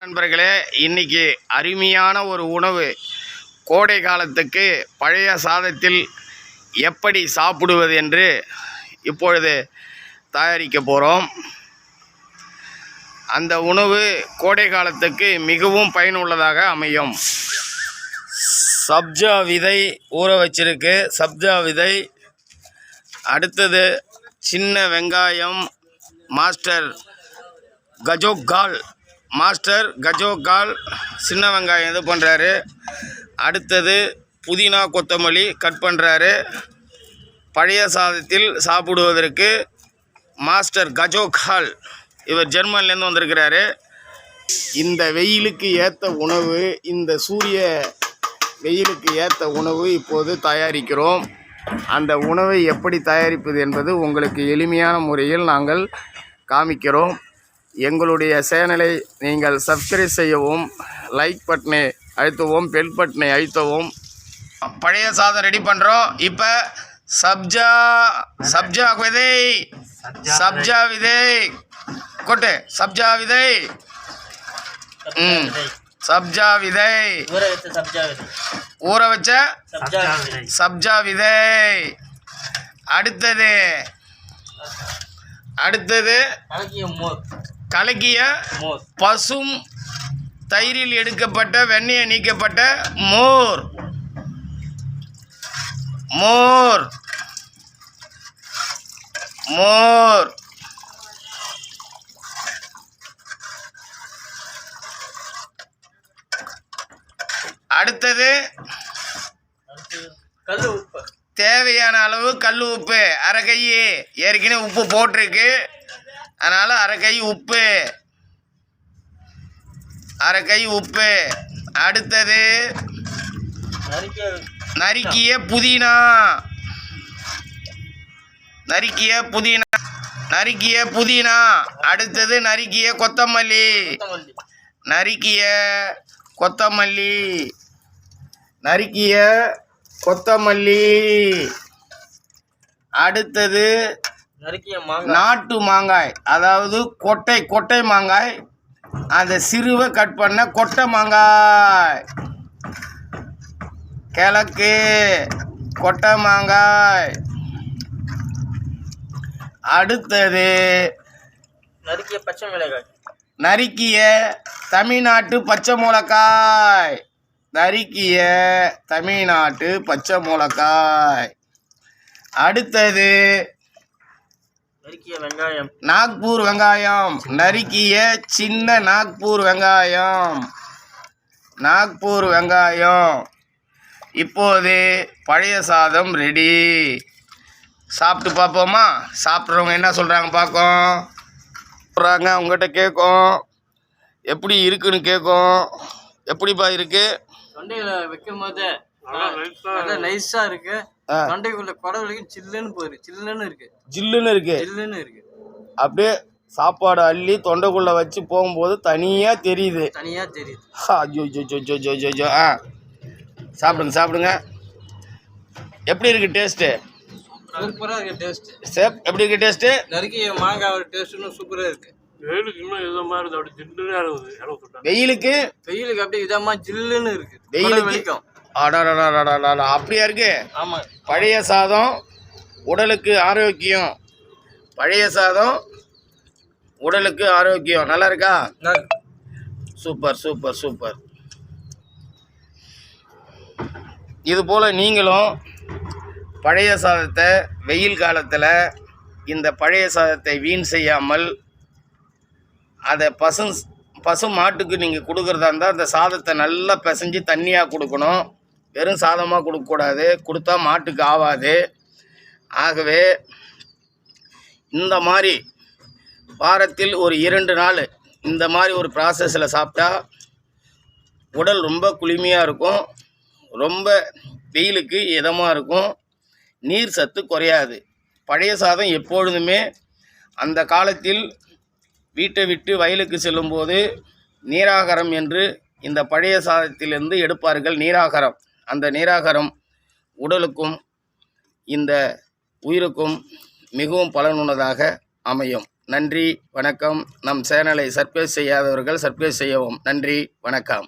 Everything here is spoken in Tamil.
நண்பர்களே, இன்னைக்கு அருமையான ஒரு உணவு. கோடை காலத்துக்கு பழைய சாதத்தில் எப்படி சாப்பிடுவது என்று இப்பொழுது தயாரிக்க போகிறோம். அந்த உணவு கோடை காலத்துக்கு மிகவும் பயனுள்ளதாக அமையும். சப்ஜா விதை ஊற வச்சிருக்கு. சப்ஜா விதை, அடுத்தது சின்ன வெங்காயம், மாஸ்டர் கஜோகால் சின்ன வெங்காயம் இது பண்ணுறாரு. அடுத்தது புதினா கொத்தமல்லி கட் பண்ணுறாரு. பழைய சாதத்தில் சாப்பிடுவதற்கு மாஸ்டர் கஜோகால், இவர் ஜெர்மன்லேருந்து வந்திருக்கிறாரு. இந்த வெயிலுக்கு ஏற்ற உணவு, இந்த சூரிய வெயிலுக்கு ஏற்ற உணவு இப்போது தயாரிக்கிறோம். அந்த உணவை எப்படி தயாரிப்பது என்பது உங்களுக்கு எளிமையான முறையில் நாங்கள் காமிக்கிறோம். எங்களுடைய சேனலை நீங்கள் சப்ஸ்கிரைப் செய்யவும், லைக் பட்டனை அழுத்தவும், பெல் பட்டனை அழுத்தவும். பழைய சாதம் ரெடி பண்ணுறோம். இப்போ சப்ஜா விதை கொட்டு. சப்ஜா விதை ஊற வச்ச சப்ஜா விதை. அடுத்தது கலக்கிய பசும் தயிரில் எடுக்கப்பட்ட வெண்ணெயை நீக்கப்பட்ட மோர். அடுத்தது தேவையான அளவு கல் உப்பு, அரை கை. ஏற்கனவே உப்பு போட்டிருக்கு, அதனால் அரை கை உப்பு. அடுத்தது நறுக்கிய புதினா. அடுத்தது நறுக்கிய கொத்தமல்லி. அடுத்தது நாட்டு மாங்காய், அதாவது கொட்டை மாங்காய், அந்த சிறுவை கட் பண்ண கொட்டை மாங்காய். கிழக்கு கொட்டை மாங்காய். அடுத்தது நறுக்கிய தமிழ்நாட்டு பச்சை மிளகாய். அடுத்தது நாக்பூர் வெங்காயம், நறுக்கிய சின்ன நாக்பூர் வெங்காயம். இப்போது பழைய சாதம் ரெடி. சாப்பிட்டு பார்ப்போமா? சாப்பிட்றவங்க என்ன சொல்கிறாங்க பார்க்க உங்கள்கிட்ட கேட்கும். எப்படி இருக்குன்னு கேட்கும். எப்படிப்பா இருக்கு? தொண்டையில வைக்கும் போது நைஸா இருக்கு. தொண்டைக்குள்ள குடை வரைக்கும் ஜில்லுன்னு இருக்கு. அப்படியே சாப்பாடு அள்ளி தொண்டைக்குள்ள வச்சு போகும்போது தனியா தெரியுது. சாப்பிடுங்க. எப்படி இருக்கு டேஸ்ட்டு? சூப்பரா இருக்கு டேஸ்ட். எப்படி இருக்கு டேஸ்ட்டு? நறுக்கிய மாங்காய் டேஸ்ட்டும் சூப்பரா இருக்கு. வெயிலுக்கு அப்படியே இதமா ஜில்லுன்னு இருக்கு. வெயிலுக்கு அப்படியா இருக்கு. ஆமா, பழைய சாதம் உடலுக்கு ஆரோக்கியம். நல்லா இருக்கா? சூப்பர். இது போல நீங்களும் பழைய சாதத்தை வெயில் காலத்தில் இந்த பழைய சாதத்தை வீண் செய்யாமல் அதை பசு மாட்டுக்கு நீங்கள் கொடுக்குறதா இருந்தால் அந்த சாதத்தை நல்லா பிசைஞ்சு தண்ணியாக கொடுக்கணும். வெறும் சாதமாக கொடுக்கக்கூடாது. கொடுத்தா மாட்டுக்கு ஆகாது. ஆகவே இந்த மாதிரி வாரத்தில் ஒரு 2 நாள் இந்த மாதிரி ஒரு ப்ராசஸில் சாப்பிட்டா உடல் ரொம்ப குளுமையாக இருக்கும். ரொம்ப வெயிலுக்கு இதமாக இருக்கும். நீர் சத்து குறையாது. பழைய சாதம் எப்பொழுதுமே அந்த காலத்தில் வீட்டை விட்டு வயலுக்கு செல்லும்போது நீராகாரம் என்று இந்த பழைய சாதத்திலிருந்து எடுப்பார்கள். நீராகாரம், அந்த நீராகாரம் உடலுக்கும் இந்த உயிருக்கும் மிகவும் பலனுள்ளதாக அமையும். நன்றி வணக்கம். நம் சேனலை சப்ஸ்கிரைப் செய்யாதவர்கள் சப்ஸ்கிரைப் செய்யவும். நன்றி வணக்கம்.